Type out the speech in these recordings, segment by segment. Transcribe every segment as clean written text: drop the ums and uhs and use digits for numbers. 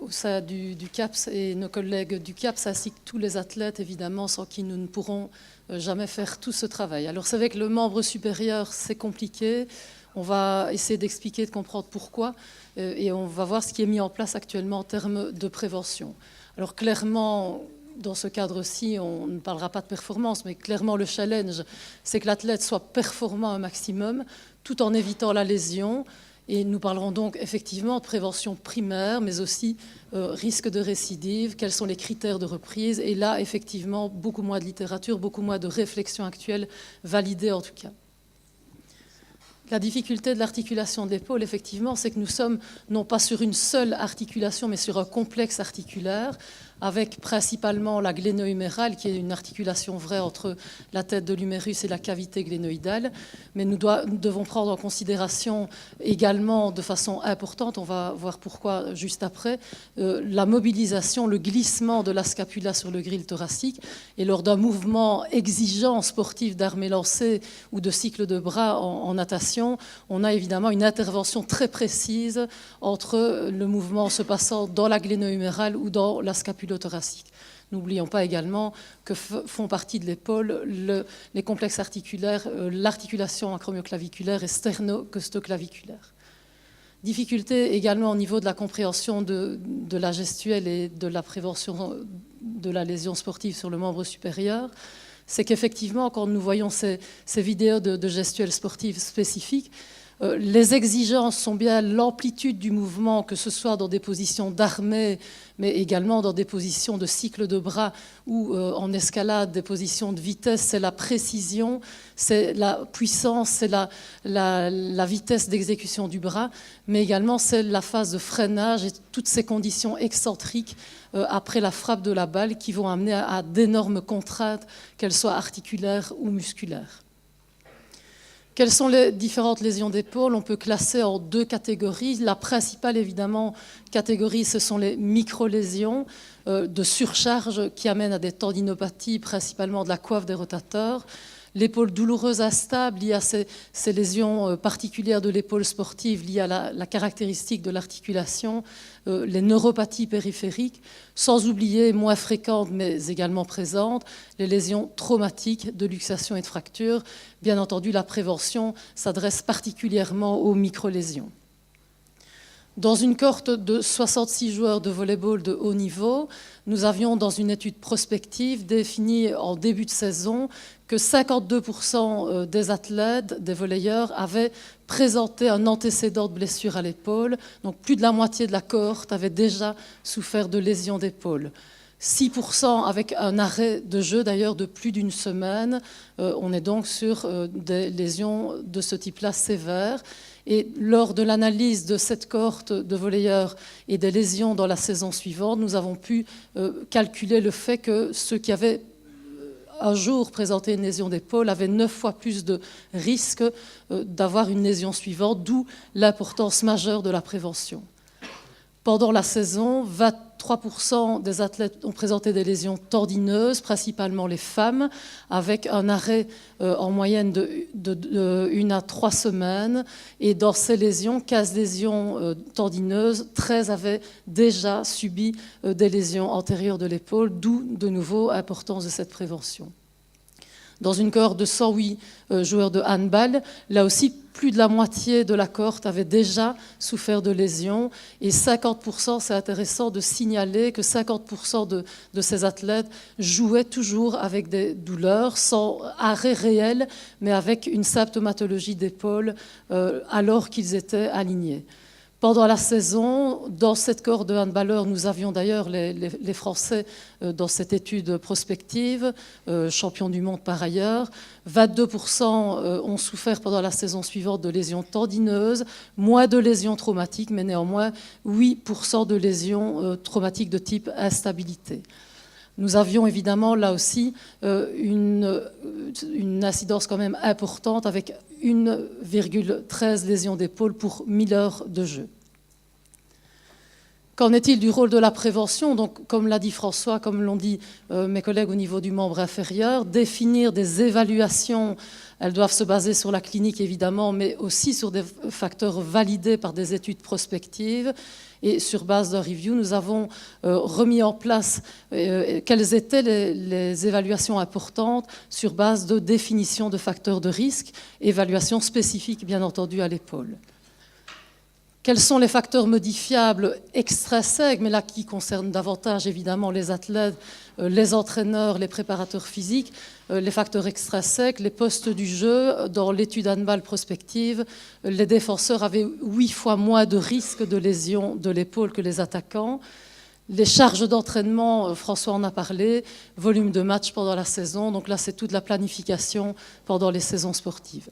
au sein du CAPS et nos collègues du CAPS, ainsi que tous les athlètes, évidemment, sans qui nous ne pourrons jamais faire tout ce travail. Alors c'est vrai que le membre supérieur, c'est compliqué. On va essayer d'expliquer, de comprendre pourquoi, et on va voir ce qui est mis en place actuellement en termes de prévention. Alors clairement, dans ce cadre-ci, on ne parlera pas de performance, mais clairement le challenge, c'est que l'athlète soit performant un maximum, tout en évitant la lésion. Et nous parlerons donc effectivement de prévention primaire, mais aussi risque de récidive, quels sont les critères de reprise. Et là, effectivement, beaucoup moins de littérature, beaucoup moins de réflexion actuelle, validée en tout cas. La difficulté de l'articulation de l'épaule, effectivement, c'est que nous sommes non pas sur une seule articulation, mais sur un complexe articulaire, avec principalement la gléno-humérale, qui est une articulation vraie entre la tête de l'humérus et la cavité glénoïdale. Mais nous devons prendre en considération également, de façon importante, on va voir pourquoi juste après, la mobilisation, le glissement de la scapula sur le grille thoracique. Et lors d'un mouvement exigeant sportif d'armes élancées ou de cycle de bras en natation, on a évidemment une intervention très précise entre le mouvement se passant dans la gléno-humérale ou dans la scapula thoracique. N'oublions pas également que font partie de l'épaule les complexes articulaires, l'articulation acromioclaviculaire et sternocostoclaviculaire. Difficulté également au niveau de la compréhension de la gestuelle et de la prévention de la lésion sportive sur le membre supérieur, c'est qu'effectivement, quand nous voyons ces vidéos de gestuelle sportive spécifiques, les exigences sont bien l'amplitude du mouvement, que ce soit dans des positions d'armée, mais également dans des positions de cycle de bras ou en escalade, des positions de vitesse. C'est la précision, c'est la puissance, c'est la vitesse d'exécution du bras, mais également c'est la phase de freinage et toutes ces conditions excentriques après la frappe de la balle qui vont amener à d'énormes contraintes, qu'elles soient articulaires ou musculaires. Quelles sont les différentes lésions d'épaule? On peut classer en deux catégories. La principale, évidemment, catégorie, ce sont les micro-lésions de surcharge qui amènent à des tendinopathies, principalement de la coiffe des rotateurs. L'épaule douloureuse instable liée à ces lésions particulières de l'épaule sportive liées à la caractéristique de l'articulation, les neuropathies périphériques, sans oublier, moins fréquentes mais également présentes, les lésions traumatiques de luxation et de fracture. Bien entendu, la prévention s'adresse particulièrement aux micro-lésions. Dans une cohorte de 66 joueurs de volley-ball de haut niveau, nous avions, dans une étude prospective, défini en début de saison que 52% des athlètes, des volleyeurs, avaient présenté un antécédent de blessure à l'épaule. Donc plus de la moitié de la cohorte avait déjà souffert de lésions d'épaule. 6% avec un arrêt de jeu d'ailleurs de plus d'une semaine. On est donc sur des lésions de ce type-là sévères. Et lors de l'analyse de cette cohorte de volleyeurs et des lésions dans la saison suivante, nous avons pu calculer le fait que ceux qui avaient un jour présenté une lésion d'épaule avaient 9 fois plus de risque d'avoir une lésion suivante, d'où l'importance majeure de la prévention. Pendant la saison, 23% des athlètes ont présenté des lésions tendineuses, principalement les femmes, avec un arrêt en moyenne de 1 à 3 semaines. Et dans ces lésions, 15 lésions tendineuses, 13 avaient déjà subi des lésions antérieures de l'épaule, d'où de nouveau l'importance de cette prévention. Dans une cohorte de 108 joueurs de handball, là aussi, plus de la moitié de la cohorte avait déjà souffert de lésions. Et 50%, c'est intéressant de signaler que 50% de ces athlètes jouaient toujours avec des douleurs, sans arrêt réel, mais avec une symptomatologie d'épaule alors qu'ils étaient alignés. Pendant la saison, dans cette cohorte de handballeurs, nous avions d'ailleurs les Français dans cette étude prospective, champions du monde par ailleurs. 22% ont souffert pendant la saison suivante de lésions tendineuses, moins de lésions traumatiques, mais néanmoins 8% de lésions traumatiques de type instabilité. Nous avions évidemment là aussi une incidence quand même importante avec 1,13 lésions d'épaule pour 1000 heures de jeu. Qu'en est-il du rôle de la prévention? Donc, comme l'a dit François, comme l'ont dit mes collègues au niveau du membre inférieur, définir des évaluations. Elles doivent se baser sur la clinique, évidemment, mais aussi sur des facteurs validés par des études prospectives. Et sur base d'un review, nous avons remis en place quelles étaient les évaluations importantes sur base de définition de facteurs de risque, évaluation spécifique, bien entendu, à l'épaule. Quels sont les facteurs modifiables extrinsèques, mais là qui concernent davantage évidemment les athlètes, les entraîneurs, les préparateurs physiques, les facteurs extrinsèques, les postes du jeu. Dans l'étude handball prospective, les défenseurs avaient 8 fois moins de risque de lésion de l'épaule que les attaquants. Les charges d'entraînement, François en a parlé, volume de matchs pendant la saison, donc là c'est toute la planification pendant les saisons sportives.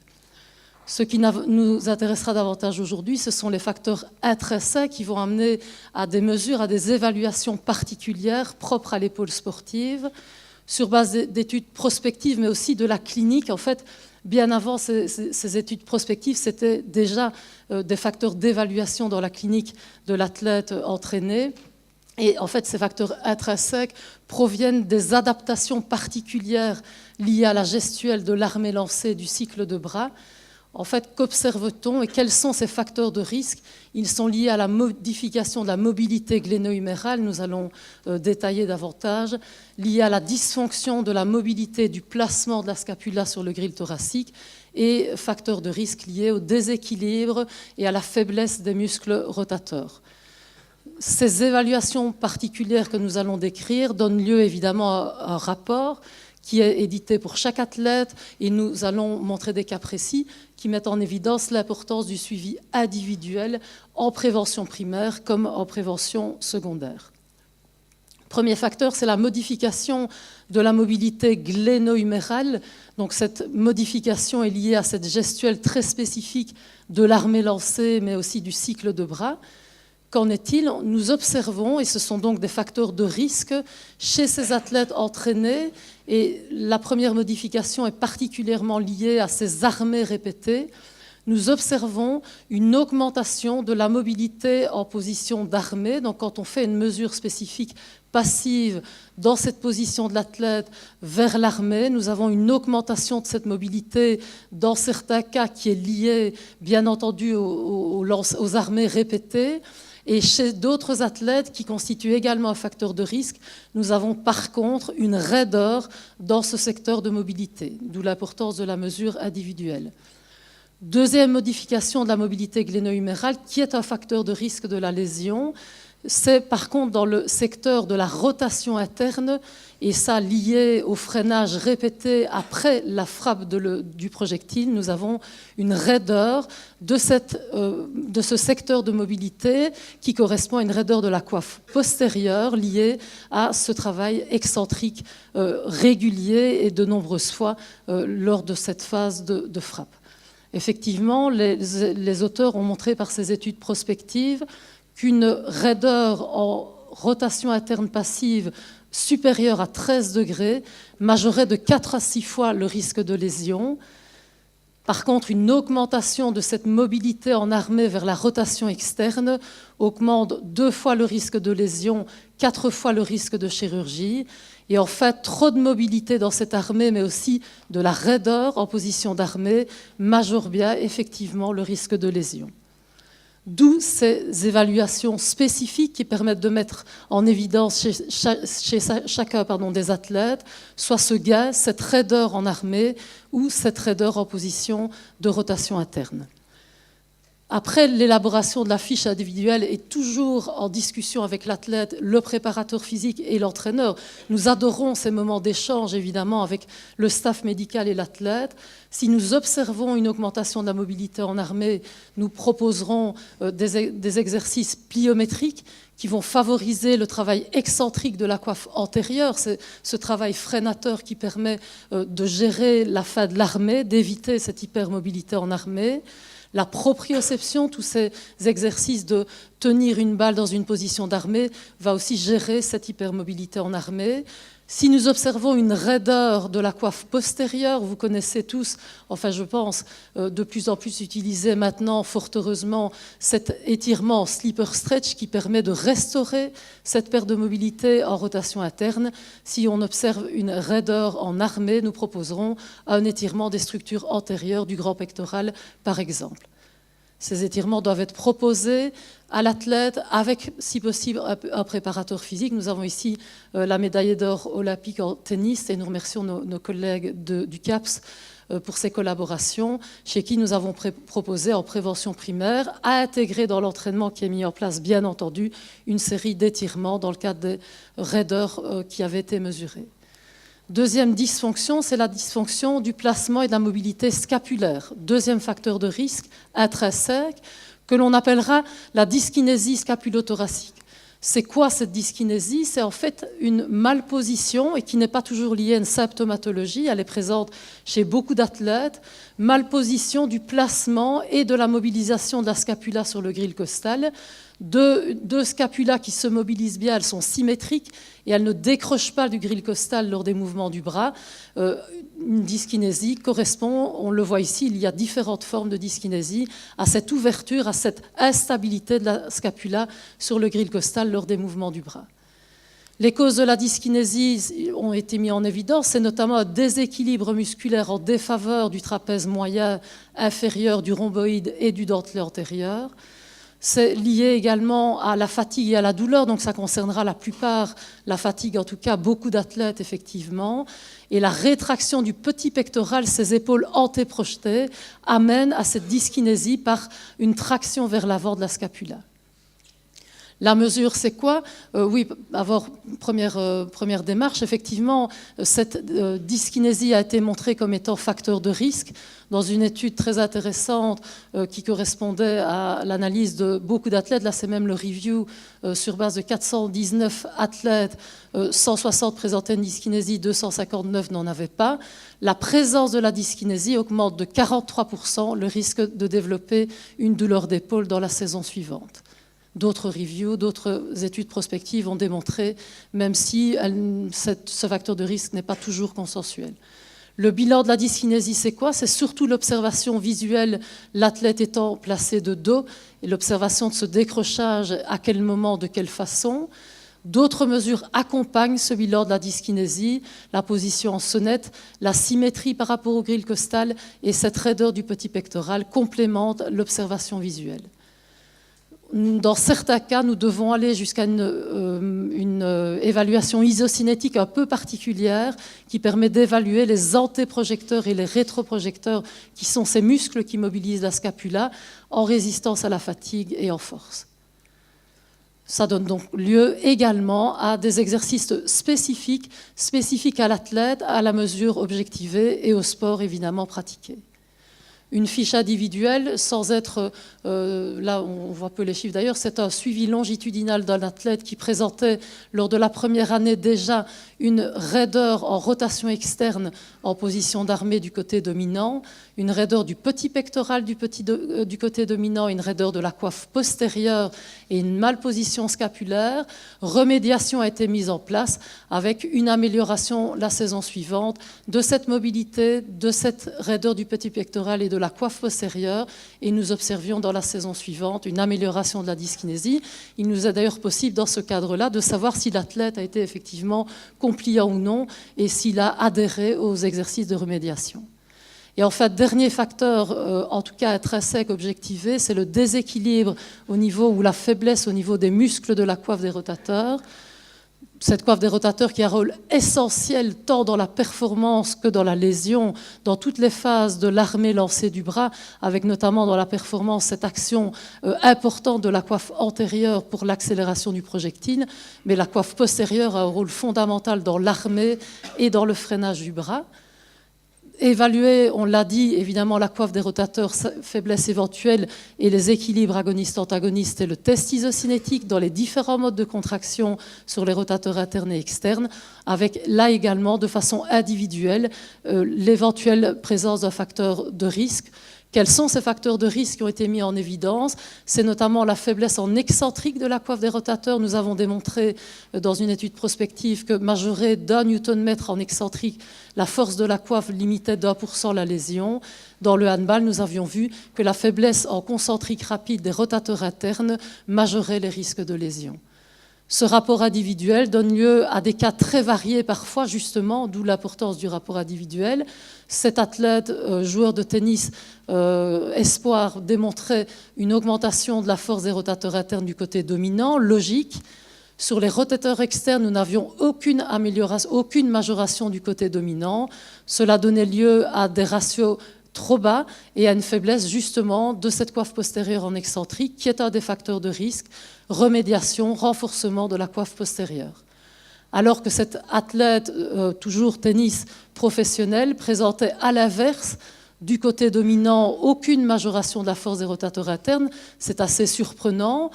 Ce qui nous intéressera davantage aujourd'hui, ce sont les facteurs intrinsèques qui vont amener à des mesures, à des évaluations particulières propres à l'épaule sportive, sur base d'études prospectives, mais aussi de la clinique. En fait, bien avant ces études prospectives, c'était déjà des facteurs d'évaluation dans la clinique de l'athlète entraîné. Et en fait, ces facteurs intrinsèques proviennent des adaptations particulières liées à la gestuelle de l'armée lancée du cycle de bras. En fait, qu'observe-t-on et quels sont ces facteurs de risque? Ils sont liés à la modification de la mobilité gléno-humérale, nous allons détailler davantage, liés à la dysfonction de la mobilité du placement de la scapula sur le grille thoracique et facteurs de risque liés au déséquilibre et à la faiblesse des muscles rotateurs. Ces évaluations particulières que nous allons décrire donnent lieu évidemment à un rapport qui est édité pour chaque athlète, et nous allons montrer des cas précis qui mettent en évidence l'importance du suivi individuel en prévention primaire comme en prévention secondaire. Premier facteur, c'est la modification de la mobilité gléno-humérale. Donc cette modification est liée à cette gestuelle très spécifique de l'armée lancée, mais aussi du cycle de bras. Qu'en est-il? Nous observons, et ce sont donc des facteurs de risque chez ces athlètes entraînés, et la première modification est particulièrement liée à ces armées répétées. Nous observons une augmentation de la mobilité en position d'armée. Donc quand on fait une mesure spécifique passive dans cette position de l'athlète vers l'armée, nous avons une augmentation de cette mobilité dans certains cas qui est liée bien entendu aux armées répétées. Et chez d'autres athlètes qui constituent également un facteur de risque, nous avons par contre une raideur dans ce secteur de mobilité, d'où l'importance de la mesure individuelle. Deuxième modification de la mobilité gléno-humérale, qui est un facteur de risque de la lésion, c'est par contre dans le secteur de la rotation interne, et ça lié au freinage répété après la frappe du projectile, nous avons une raideur de ce secteur de mobilité qui correspond à une raideur de la coiffe postérieure liée à ce travail excentrique régulier et de nombreuses fois lors de cette phase de frappe. Effectivement, les auteurs ont montré par ces études prospectives qu'une raideur en rotation interne passive supérieure à 13 degrés majorait de 4 à 6 fois le risque de lésion. Par contre, une augmentation de cette mobilité en armée vers la rotation externe augmente 2 fois le risque de lésion, 4 fois le risque de chirurgie. Et en fait, trop de mobilité dans cette armée, mais aussi de la raideur en position d'armée, majore bien effectivement le risque de lésion. D'où ces évaluations spécifiques qui permettent de mettre en évidence chez chacun des athlètes soit ce gain, cette raideur en armée ou cette raideur en position de rotation interne. Après, l'élaboration de la fiche individuelle est toujours en discussion avec l'athlète, le préparateur physique et l'entraîneur. Nous adorons ces moments d'échange, évidemment, avec le staff médical et l'athlète. Si nous observons une augmentation de la mobilité en armée, nous proposerons des exercices pliométriques qui vont favoriser le travail excentrique de la coiffe antérieure. C'est ce travail freinateur qui permet de gérer la fin de l'armée, d'éviter cette hypermobilité en armée. La proprioception, tous ces exercices de tenir une balle dans une position d'armée va aussi gérer cette hypermobilité en armée. Si nous observons une raideur de la coiffe postérieure, vous connaissez tous, enfin je pense, de plus en plus utilisé maintenant, fort heureusement, cet étirement slipper stretch qui permet de restaurer cette perte de mobilité en rotation interne. Si on observe une raideur en armée, nous proposerons un étirement des structures antérieures du grand pectoral, par exemple. Ces étirements doivent être proposés à l'athlète avec, si possible, un préparateur physique. Nous avons ici la médaillée d'or olympique en tennis et nous remercions nos collègues du CAPS pour ces collaborations, chez qui nous avons proposé en prévention primaire à intégrer dans l'entraînement qui est mis en place, bien entendu, une série d'étirements dans le cadre des raideurs qui avaient été mesurées. Deuxième dysfonction, c'est la dysfonction du placement et de la mobilité scapulaire. Deuxième facteur de risque intrinsèque, que l'on appellera la dyskinésie scapulothoracique. C'est quoi cette dyskinésie? C'est en fait une malposition et qui n'est pas toujours liée à une symptomatologie. Elle est présente chez beaucoup d'athlètes. Malposition du placement et de la mobilisation de la scapula sur le grille costal. Deux scapulas qui se mobilisent bien, elles sont symétriques et elles ne décrochent pas du grille costal lors des mouvements du bras. Une dyskinésie correspond, on le voit ici, il y a différentes formes de dyskinésie, à cette ouverture, à cette instabilité de la scapula sur le grille costal lors des mouvements du bras. Les causes de la dyskinésie ont été mises en évidence, c'est notamment un déséquilibre musculaire en défaveur du trapèze moyen inférieur, du rhomboïde et du dentelé antérieur. C'est lié également à la fatigue et à la douleur, donc ça concernera la plupart, la fatigue en tout cas, beaucoup d'athlètes effectivement. Et la rétraction du petit pectoral, ses épaules antéprojetées, amène à cette dyskinésie par une traction vers l'avant de la scapula. La mesure, c'est quoi? Oui, avoir première démarche. Effectivement, cette dyskinésie a été montrée comme étant facteur de risque dans une étude très intéressante qui correspondait à l'analyse de beaucoup d'athlètes. Là, c'est même le review sur base de 419 athlètes. 160 présentaient une dyskinésie, 259 n'en avaient pas. La présence de la dyskinésie augmente de 43% le risque de développer une douleur d'épaule dans la saison suivante. D'autres reviews, d'autres études prospectives ont démontré, même si ce facteur de risque n'est pas toujours consensuel. Le bilan de la dyskinésie, c'est quoi? C'est surtout l'observation visuelle, l'athlète étant placé de dos, et l'observation de ce décrochage, à quel moment, de quelle façon. D'autres mesures accompagnent ce bilan de la dyskinésie, la position en sonnette, la symétrie par rapport au grille costal et cette raideur du petit pectoral complémentent l'observation visuelle. Dans certains cas, nous devons aller jusqu'à une évaluation isocinétique un peu particulière qui permet d'évaluer les antéprojecteurs et les rétroprojecteurs, qui sont ces muscles qui mobilisent la scapula en résistance à la fatigue et en force. Ça donne donc lieu également à des exercices spécifiques à l'athlète, à la mesure objectivée et au sport évidemment pratiqué. Une fiche individuelle, sans être, là on voit peu les chiffres d'ailleurs, c'est un suivi longitudinal d'un athlète qui présentait lors de la première année déjà une raideur en rotation externe en position d'armée du côté dominant, une raideur du petit pectoral du côté dominant, une raideur de la coiffe postérieure et une malposition scapulaire. Remédiation a été mise en place avec une amélioration la saison suivante de cette mobilité, de cette raideur du petit pectoral et de la coiffe postérieure, et nous observions dans la saison suivante une amélioration de la dyskinésie. Il nous est d'ailleurs possible dans ce cadre-là de savoir si l'athlète a été effectivement compliant ou non et s'il a adhéré aux exercices de remédiation. Et en fait, dernier facteur, en tout cas intrinsèque, objectivé, c'est le déséquilibre au niveau, ou la faiblesse au niveau des muscles de la coiffe des rotateurs. Cette coiffe des rotateurs qui a un rôle essentiel tant dans la performance que dans la lésion, dans toutes les phases de l'armée lancée du bras, avec notamment dans la performance cette action importante de la coiffe antérieure pour l'accélération du projectile, mais la coiffe postérieure a un rôle fondamental dans l'armée et dans le freinage du bras. Évaluer, on l'a dit, évidemment la coiffe des rotateurs, faiblesse éventuelle et les équilibres agonistes-antagonistes et le test isocinétique dans les différents modes de contraction sur les rotateurs internes et externes, avec là également de façon individuelle l'éventuelle présence d'un facteur de risque Quels sont ces facteurs de risque qui ont été mis en évidence? C'est notamment la faiblesse en excentrique de la coiffe des rotateurs. Nous avons démontré dans une étude prospective que majorer d'1 Nm en excentrique, la force de la coiffe limitait d'1% la lésion. Dans le handball, nous avions vu que la faiblesse en concentrique rapide des rotateurs internes majorait les risques de lésion. Ce rapport individuel donne lieu à des cas très variés parfois, justement, d'où l'importance du rapport individuel. Cet athlète, joueur de tennis, espoir, démontrait une augmentation de la force des rotateurs internes du côté dominant, logique. Sur les rotateurs externes, nous n'avions aucune amélioration, aucune majoration du côté dominant. Cela donnait lieu à des ratios trop bas et à une faiblesse justement de cette coiffe postérieure en excentrique qui est un des facteurs de risque, remédiation, renforcement de la coiffe postérieure. Alors que cet athlète, toujours tennis professionnel, présentait à l'inverse, du côté dominant, aucune majoration de la force des rotateurs internes, c'est assez surprenant.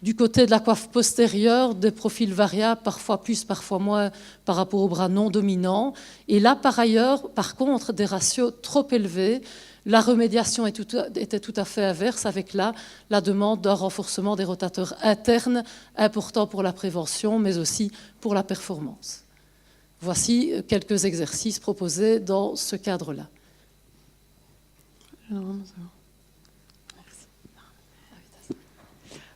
Du côté de la coiffe postérieure, des profils variables, parfois plus, parfois moins, par rapport au bras non dominant. Et là, par ailleurs, par contre, des ratios trop élevés. La remédiation était tout à fait inverse, avec là la demande d'un renforcement des rotateurs internes, important pour la prévention, mais aussi pour la performance. Voici quelques exercices proposés dans ce cadre-là.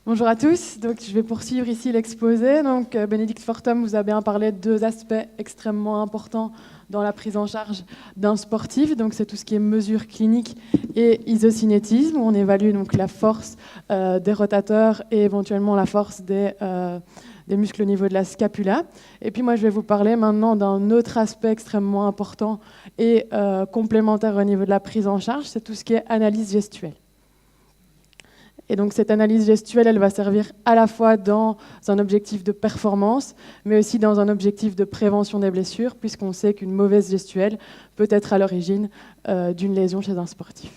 Bonjour à tous, donc, je vais poursuivre ici l'exposé. Donc, Bénédicte Fortum vous a bien parlé de deux aspects extrêmement importants dans la prise en charge d'un sportif. Donc, c'est tout ce qui est mesure clinique et isocinétisme, où on évalue donc, la force des rotateurs et éventuellement la force des muscles au niveau de la scapula. Et puis moi, je vais vous parler maintenant d'un autre aspect extrêmement important et complémentaire au niveau de la prise en charge, c'est tout ce qui est analyse gestuelle. Et donc cette analyse gestuelle, elle va servir à la fois dans un objectif de performance, mais aussi dans un objectif de prévention des blessures, puisqu'on sait qu'une mauvaise gestuelle peut être à l'origine d'une lésion chez un sportif.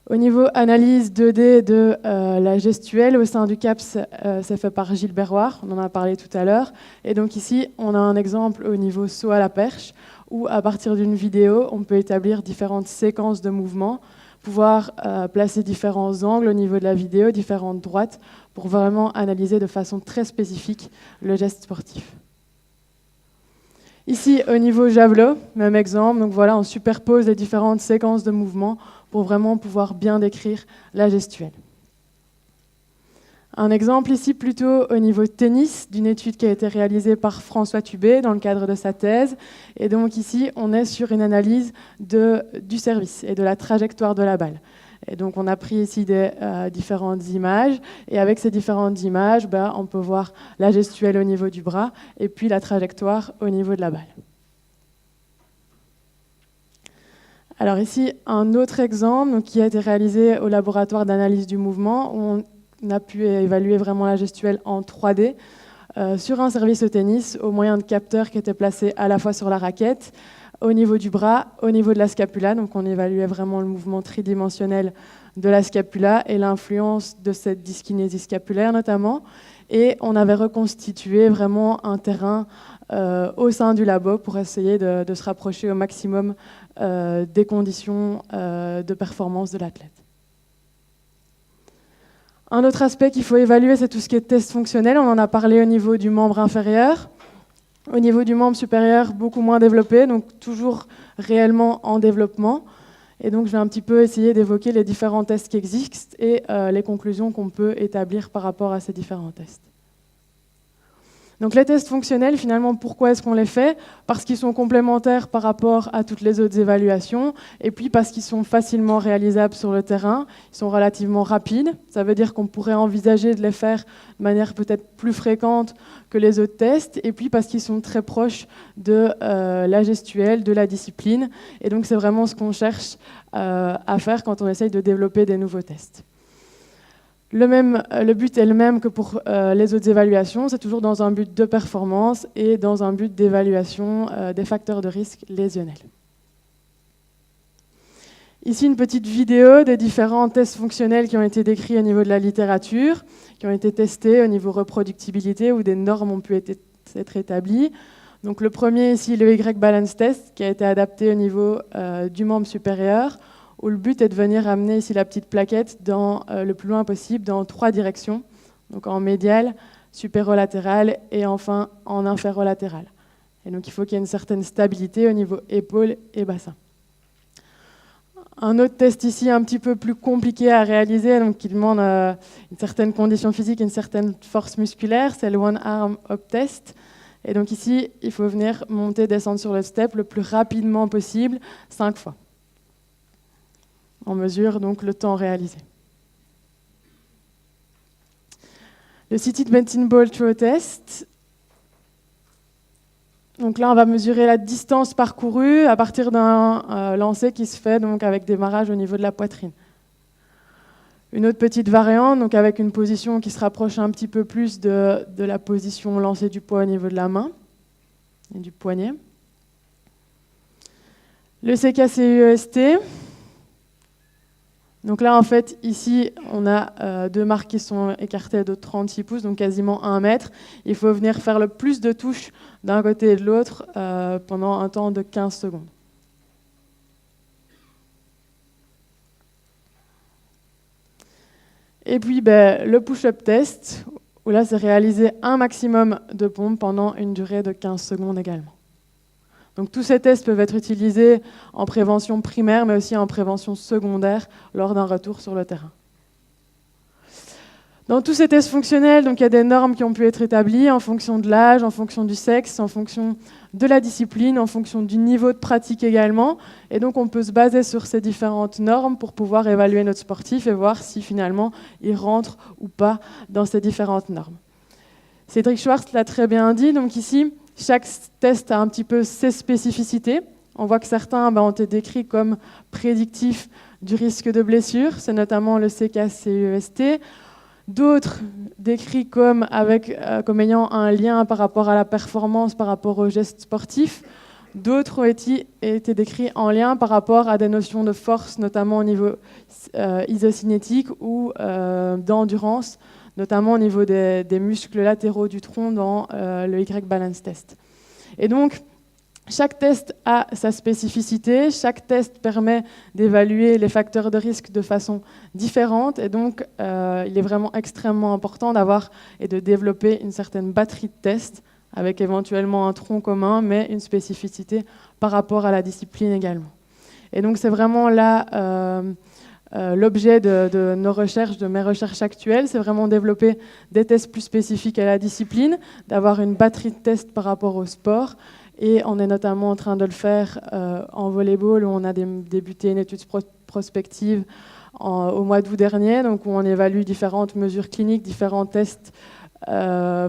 Au niveau analyse 2D de la gestuelle, au sein du CAPS, c'est fait par Gilles Berroir, on en a parlé tout à l'heure. Et donc ici, on a un exemple au niveau saut à la perche, où à partir d'une vidéo, on peut établir différentes séquences de mouvements, pouvoir placer différents angles au niveau de la vidéo, différentes droites, pour vraiment analyser de façon très spécifique le geste sportif. Ici, au niveau javelot, même exemple, donc voilà, on superpose les différentes séquences de mouvements pour vraiment pouvoir bien décrire la gestuelle. Un exemple ici plutôt au niveau tennis, d'une étude qui a été réalisée par François Tubé dans le cadre de sa thèse. Et donc ici, on est sur une analyse du service et de la trajectoire de la balle. Et donc on a pris ici des différentes images. Et avec ces différentes images, on peut voir la gestuelle au niveau du bras et puis la trajectoire au niveau de la balle. Alors ici, un autre exemple donc, qui a été réalisé au laboratoire d'analyse du mouvement, où on a pu évaluer vraiment la gestuelle en 3D sur un service au tennis au moyen de capteurs qui étaient placés à la fois sur la raquette, au niveau du bras, au niveau de la scapula. Donc on évaluait vraiment le mouvement tridimensionnel de la scapula et l'influence de cette dyskinésie scapulaire notamment. Et on avait reconstitué vraiment un terrain au sein du labo pour essayer de se rapprocher au maximum des conditions de performance de l'athlète. Un autre aspect qu'il faut évaluer, c'est tout ce qui est test fonctionnel. On en a parlé au niveau du membre inférieur. Au niveau du membre supérieur, beaucoup moins développé, donc toujours réellement en développement. Et donc, je vais un petit peu essayer d'évoquer les différents tests qui existent et les conclusions qu'on peut établir par rapport à ces différents tests. Donc les tests fonctionnels, finalement, pourquoi est-ce qu'on les fait? Parce qu'ils sont complémentaires par rapport à toutes les autres évaluations, et puis parce qu'ils sont facilement réalisables sur le terrain, ils sont relativement rapides. Ça veut dire qu'on pourrait envisager de les faire de manière peut-être plus fréquente que les autres tests, et puis parce qu'ils sont très proches de la gestuelle, de la discipline, et donc c'est vraiment ce qu'on cherche à faire quand on essaye de développer des nouveaux tests. Le but est le même que pour les autres évaluations, c'est toujours dans un but de performance et dans un but d'évaluation des facteurs de risque lésionnels. Ici, une petite vidéo des différents tests fonctionnels qui ont été décrits au niveau de la littérature, qui ont été testés au niveau reproductibilité, où des normes ont pu être établies. Donc, le premier ici, le Y-Balance Test, qui a été adapté au niveau du membre supérieur, où le but est de venir amener ici la petite plaquette le plus loin possible dans 3 directions, donc en médial, supérolatéral et enfin en inférolatéral. Et donc il faut qu'il y ait une certaine stabilité au niveau épaule et bassin. Un autre test ici un petit peu plus compliqué à réaliser, donc qui demande une certaine condition physique, une certaine force musculaire, c'est le One Arm Up Test. Et donc ici, il faut venir monter, descendre sur le step le plus rapidement possible, 5 fois. On mesure donc le temps réalisé. Le Seated Medicine Ball Throw Test. Donc là, on va mesurer la distance parcourue à partir d'un lancer qui se fait donc avec démarrage au niveau de la poitrine. Une autre petite variante, donc avec une position qui se rapproche un petit peu plus de la position lancer du poids au niveau de la main et du poignet. Le CKCUEST. Donc là, en fait, ici, on a 2 marques qui sont écartées de 36 pouces, donc quasiment 1 mètre. Il faut venir faire le plus de touches d'un côté et de l'autre pendant un temps de 15 secondes. Et puis, le push-up test, où là, c'est réaliser un maximum de pompes pendant une durée de 15 secondes également. Donc tous ces tests peuvent être utilisés en prévention primaire, mais aussi en prévention secondaire lors d'un retour sur le terrain. Dans tous ces tests fonctionnels, donc, il y a des normes qui ont pu être établies en fonction de l'âge, en fonction du sexe, en fonction de la discipline, en fonction du niveau de pratique également. Et donc on peut se baser sur ces différentes normes pour pouvoir évaluer notre sportif et voir si finalement il rentre ou pas dans ces différentes normes. Cédric Schwartz l'a très bien dit, donc ici, chaque test a un petit peu ses spécificités. On voit que certains ont été décrits comme prédictifs du risque de blessure, c'est notamment le CKCEST. D'autres décrits comme ayant un lien par rapport à la performance, par rapport aux gestes sportifs. D'autres ont été décrits en lien par rapport à des notions de force, notamment au niveau isocinétique ou d'endurance, notamment au niveau des muscles latéraux du tronc dans le Y-Balance Test. Et donc, chaque test a sa spécificité, chaque test permet d'évaluer les facteurs de risque de façon différente, et donc il est vraiment extrêmement important d'avoir et de développer une certaine batterie de tests, avec éventuellement un tronc commun, mais une spécificité par rapport à la discipline également. Et donc c'est vraiment là l'objet de nos recherches, de mes recherches actuelles, c'est vraiment développer des tests plus spécifiques à la discipline, d'avoir une batterie de tests par rapport au sport. Et on est notamment en train de le faire en volleyball, où on a débuté une étude prospective au mois d'août dernier, donc où on évalue différentes mesures cliniques, différents tests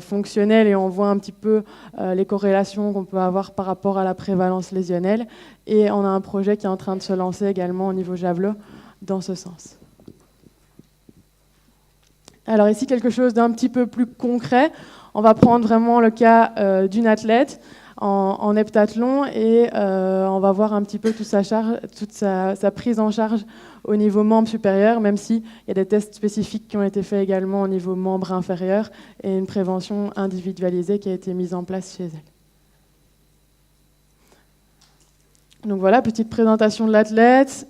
fonctionnels, et on voit un petit peu les corrélations qu'on peut avoir par rapport à la prévalence lésionnelle. Et on a un projet qui est en train de se lancer également au niveau Javelot dans ce sens. Alors ici, quelque chose d'un petit peu plus concret. On va prendre vraiment le cas d'une athlète en heptathlon, et on va voir un petit peu toute sa prise en charge au niveau membre supérieur, même s'il y a des tests spécifiques qui ont été faits également au niveau membre inférieur et une prévention individualisée qui a été mise en place chez elle. Donc voilà, petite présentation de l'athlète.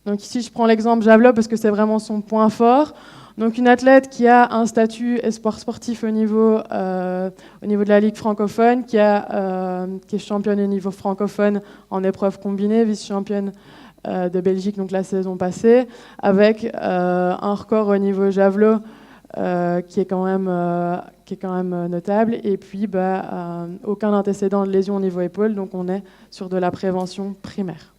Donc ici, je prends l'exemple Javelot parce que c'est vraiment son point fort. Donc une athlète qui a un statut espoir sportif au niveau de la Ligue francophone, qui est championne au niveau francophone en épreuve combinée, vice-championne de Belgique donc la saison passée, avec un record au niveau Javelot qui est quand même notable, et puis aucun antécédent de lésion au niveau épaule, donc on est sur de la prévention primaire.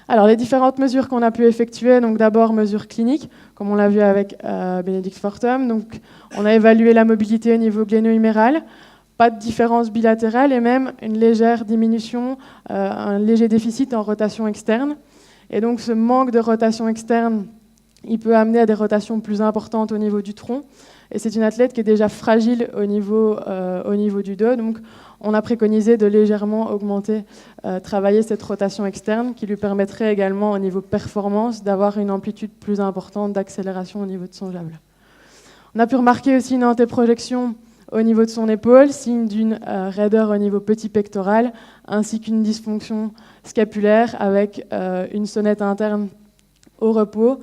Alors, les différentes mesures qu'on a pu effectuer, donc d'abord mesures cliniques, comme on l'a vu avec Bénédicte Fortum. Donc, on a évalué la mobilité au niveau gléno-huméral, pas de différence bilatérale et même une légère diminution, un léger déficit en rotation externe. Et donc, ce manque de rotation externe, il peut amener à des rotations plus importantes au niveau du tronc. Et c'est une athlète qui est déjà fragile au niveau du dos. Donc, on a préconisé de légèrement augmenter, travailler cette rotation externe qui lui permettrait également au niveau performance d'avoir une amplitude plus importante d'accélération au niveau de son javelot. On a pu remarquer aussi une antéprojection au niveau de son épaule, signe d'une raideur au niveau petit pectoral, ainsi qu'une dysfonction scapulaire avec une sonnette interne au repos,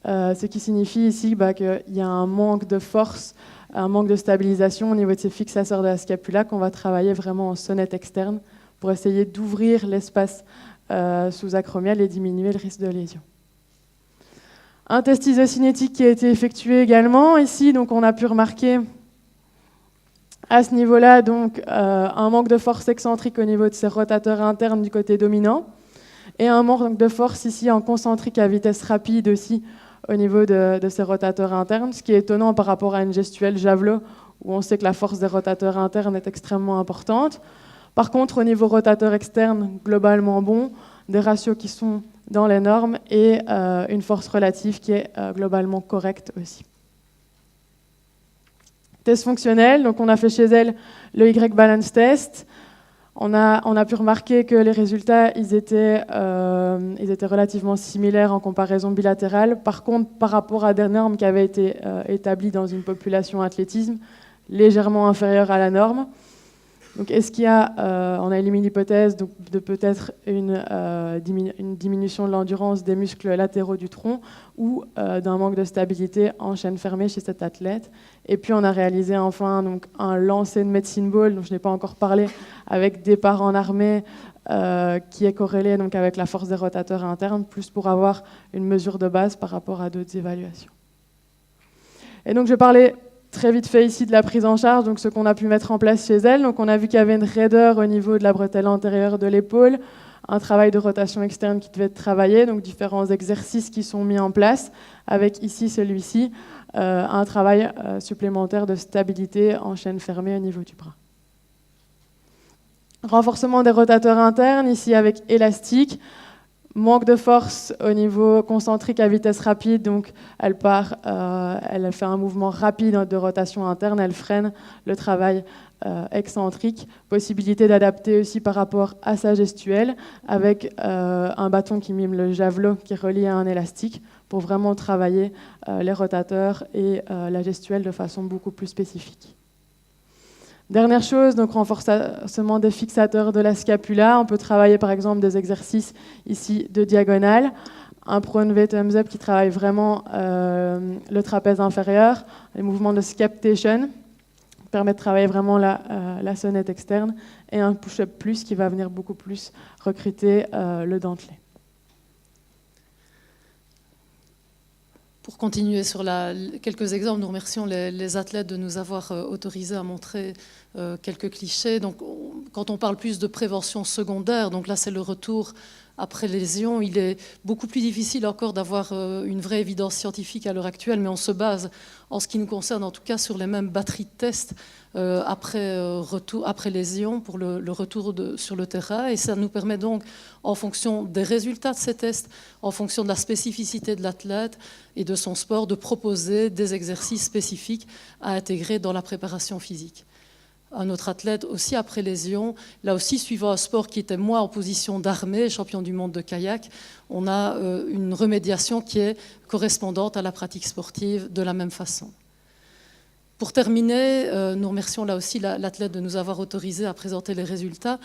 ce qui signifie ici qu'il y a un manque de force, un manque de stabilisation au niveau de ces fixateurs de la scapula qu'on va travailler vraiment en sonnette externe pour essayer d'ouvrir l'espace sous-acromial et diminuer le risque de lésion. Un test isocinétique qui a été effectué également ici, donc on a pu remarquer à ce niveau-là donc un manque de force excentrique au niveau de ces rotateurs internes du côté dominant et un manque de force ici en concentrique à vitesse rapide aussi au niveau de ces rotateurs internes, ce qui est étonnant par rapport à une gestuelle javelot où on sait que la force des rotateurs internes est extrêmement importante. Par contre, au niveau rotateur externe, globalement bon, des ratios qui sont dans les normes et une force relative qui est globalement correcte aussi. Test fonctionnel, donc on a fait chez elle le Y-balance test. On a pu remarquer que les résultats ils étaient relativement similaires en comparaison bilatérale. Par contre, par rapport à des normes qui avaient été établies dans une population athlétisme, légèrement inférieures à la norme. Donc, est-ce qu'il y a, on a éliminé l'hypothèse de peut-être une diminution de l'endurance des muscles latéraux du tronc ou d'un manque de stabilité en chaîne fermée chez cet athlète. Et puis, on a réalisé enfin donc, un lancer de medicine ball, dont je n'ai pas encore parlé, avec départ en armée qui est corrélé donc, avec la force des rotateurs internes, plus pour avoir une mesure de base par rapport à d'autres évaluations. Et donc, je parlais très vite fait ici de la prise en charge, donc ce qu'on a pu mettre en place chez elle. Donc on a vu qu'il y avait une raideur au niveau de la bretelle antérieure de l'épaule, un travail de rotation externe qui devait être travaillé, donc différents exercices qui sont mis en place, avec ici celui-ci, un travail supplémentaire de stabilité en chaîne fermée au niveau du bras. Renforcement des rotateurs internes, ici avec élastique. Manque de force au niveau concentrique à vitesse rapide, donc elle fait un mouvement rapide de rotation interne, elle freine le travail excentrique. Possibilité d'adapter aussi par rapport à sa gestuelle avec un bâton qui mime le javelot qui est relié à un élastique pour vraiment travailler les rotateurs et la gestuelle de façon beaucoup plus spécifique. Dernière chose, donc renforcement des fixateurs de la scapula. On peut travailler par exemple des exercices ici de diagonale. Un prone V thumbs up qui travaille vraiment le trapèze inférieur. Les mouvements de scaptation permettent de travailler vraiment la sonnette externe. Et un push-up plus qui va venir beaucoup plus recruter le dentelé. Pour continuer sur quelques exemples, nous remercions les athlètes de nous avoir autorisé à montrer quelques clichés. Donc, quand on parle plus de prévention secondaire, donc là c'est le retour après lésion, il est beaucoup plus difficile encore d'avoir une vraie évidence scientifique à l'heure actuelle, mais on se base, en ce qui nous concerne en tout cas, sur les mêmes batteries de tests après lésion pour le retour sur le terrain. Et ça nous permet donc, en fonction des résultats de ces tests, en fonction de la spécificité de l'athlète et de son sport, de proposer des exercices spécifiques à intégrer dans la préparation physique. Un autre athlète aussi après lésion, là aussi suivant un sport qui était moins en position d'armée, champion du monde de kayak, on a une remédiation qui est correspondante à la pratique sportive de la même façon. Pour terminer, nous remercions là aussi l'athlète de nous avoir autorisé à présenter les résultats.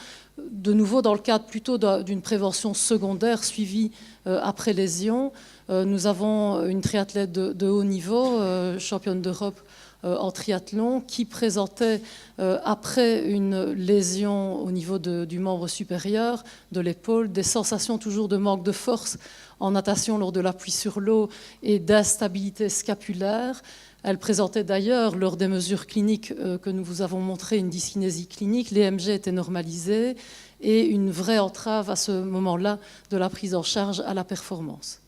De nouveau, dans le cadre plutôt d'une prévention secondaire suivie après lésion, nous avons une triathlète de haut niveau, championne d'Europe en triathlon, qui présentait après une lésion au niveau du membre supérieur de l'épaule des sensations toujours de manque de force en natation lors de l'appui sur l'eau et d'instabilité scapulaire. Elle présentait d'ailleurs, lors des mesures cliniques que nous vous avons montrées, une dyskinésie clinique. L'EMG était normalisé et une vraie entrave à ce moment-là de la prise en charge à la performance.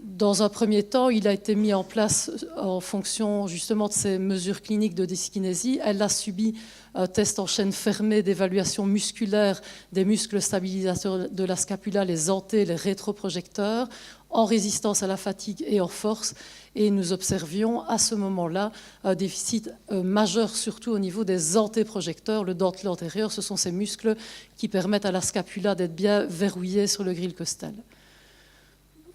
Dans un premier temps, il a été mis en place en fonction justement de ces mesures cliniques de dyskinésie. Elle a subi un test en chaîne fermée d'évaluation musculaire des muscles stabilisateurs de la scapula, les anté, les rétroprojecteurs, en résistance à la fatigue et en force. Et nous observions à ce moment-là un déficit majeur, surtout au niveau des antéprojecteurs. Le dentelé antérieur, ce sont ces muscles qui permettent à la scapula d'être bien verrouillée sur le grille costal.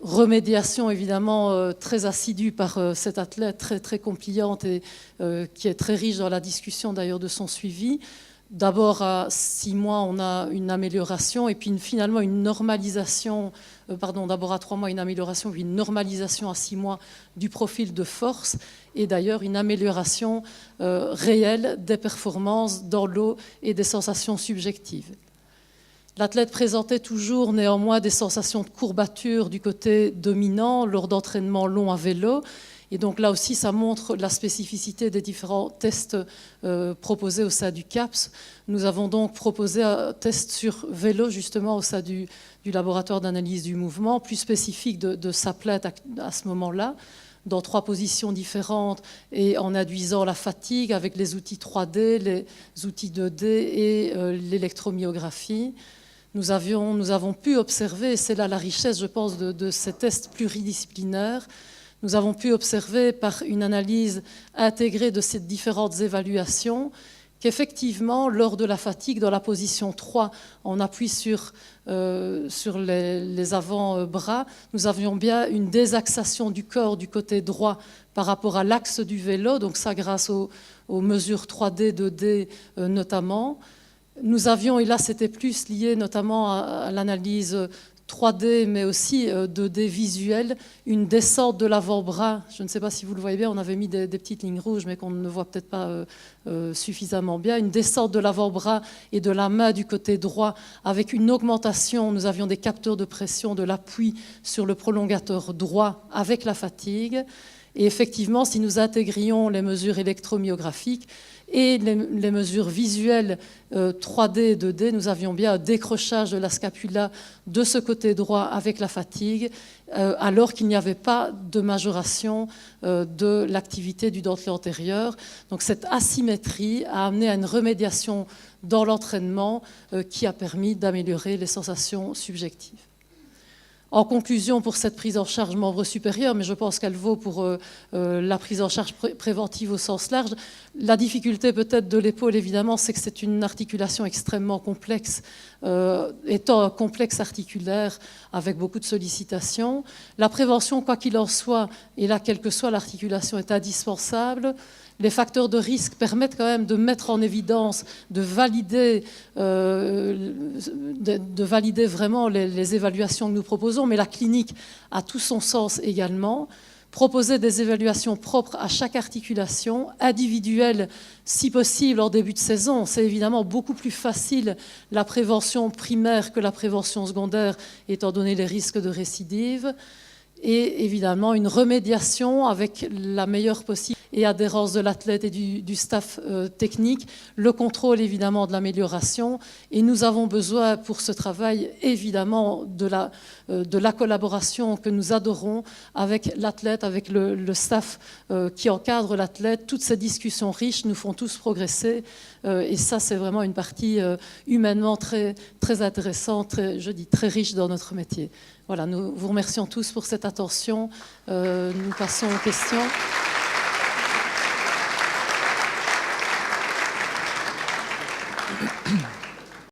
remédiation évidemment très assidue par cette athlète très, très compliante et qui est très riche dans la discussion d'ailleurs de son suivi. D'abord à 6 mois, on a une amélioration et puis finalement une normalisation, d'abord à 3 mois une amélioration, puis une normalisation à 6 mois du profil de force et d'ailleurs une amélioration réelle des performances dans l'eau et des sensations subjectives. L'athlète présentait toujours néanmoins des sensations de courbature du côté dominant lors d'entraînements longs à vélo. Et donc là aussi, ça montre la spécificité des différents tests proposés au sein du CAPS. Nous avons donc proposé un test sur vélo justement au sein du laboratoire d'analyse du mouvement, plus spécifique de s'athlète à ce moment-là, dans 3 positions différentes et en induisant la fatigue avec les outils 3D, les outils 2D et l'électromyographie. Nous avons pu observer, et c'est là la richesse, je pense, de ces tests pluridisciplinaires, nous avons pu observer par une analyse intégrée de ces différentes évaluations qu'effectivement, lors de la fatigue, dans la position 3, en appui sur les avant-bras, nous avions bien une désaxation du corps du côté droit par rapport à l'axe du vélo, donc ça grâce aux mesures 3D, 2D notamment. Nous avions, et là c'était plus lié notamment à l'analyse 3D, mais aussi 2D visuel, une descente de l'avant-bras. Je ne sais pas si vous le voyez bien, on avait mis des petites lignes rouges, mais qu'on ne voit peut-être pas suffisamment bien. Une descente de l'avant-bras et de la main du côté droit, avec une augmentation. Nous avions des capteurs de pression de l'appui sur le prolongateur droit avec la fatigue. Et effectivement, si nous intégrions les mesures électromyographiques, et les mesures visuelles 3D et 2D, nous avions bien un décrochage de la scapula de ce côté droit avec la fatigue, alors qu'il n'y avait pas de majoration de l'activité du dentelé antérieur. Donc cette asymétrie a amené à une remédiation dans l'entraînement qui a permis d'améliorer les sensations subjectives. En conclusion, pour cette prise en charge membre supérieur, mais je pense qu'elle vaut pour la prise en charge préventive au sens large, la difficulté peut-être de l'épaule, évidemment, c'est que c'est une articulation extrêmement complexe, étant un complexe articulaire avec beaucoup de sollicitations. La prévention, quoi qu'il en soit, et là, quelle que soit l'articulation, est indispensable. Les facteurs de risque permettent quand même de mettre en évidence, de valider vraiment les évaluations que nous proposons, mais la clinique a tout son sens également. Proposer des évaluations propres à chaque articulation, individuelle si possible en début de saison. C'est évidemment beaucoup plus facile la prévention primaire que la prévention secondaire, étant donné les risques de récidive. Et évidemment une remédiation avec la meilleure possible et adhérence de l'athlète et du staff technique, le contrôle évidemment de l'amélioration. Et nous avons besoin pour ce travail évidemment de la collaboration que nous adorons avec l'athlète, avec le staff qui encadre l'athlète. Toutes ces discussions riches nous font tous progresser et ça c'est vraiment une partie humainement très, très intéressante, très riche dans notre métier. Voilà, nous vous remercions tous pour cette attention. Nous passons aux questions.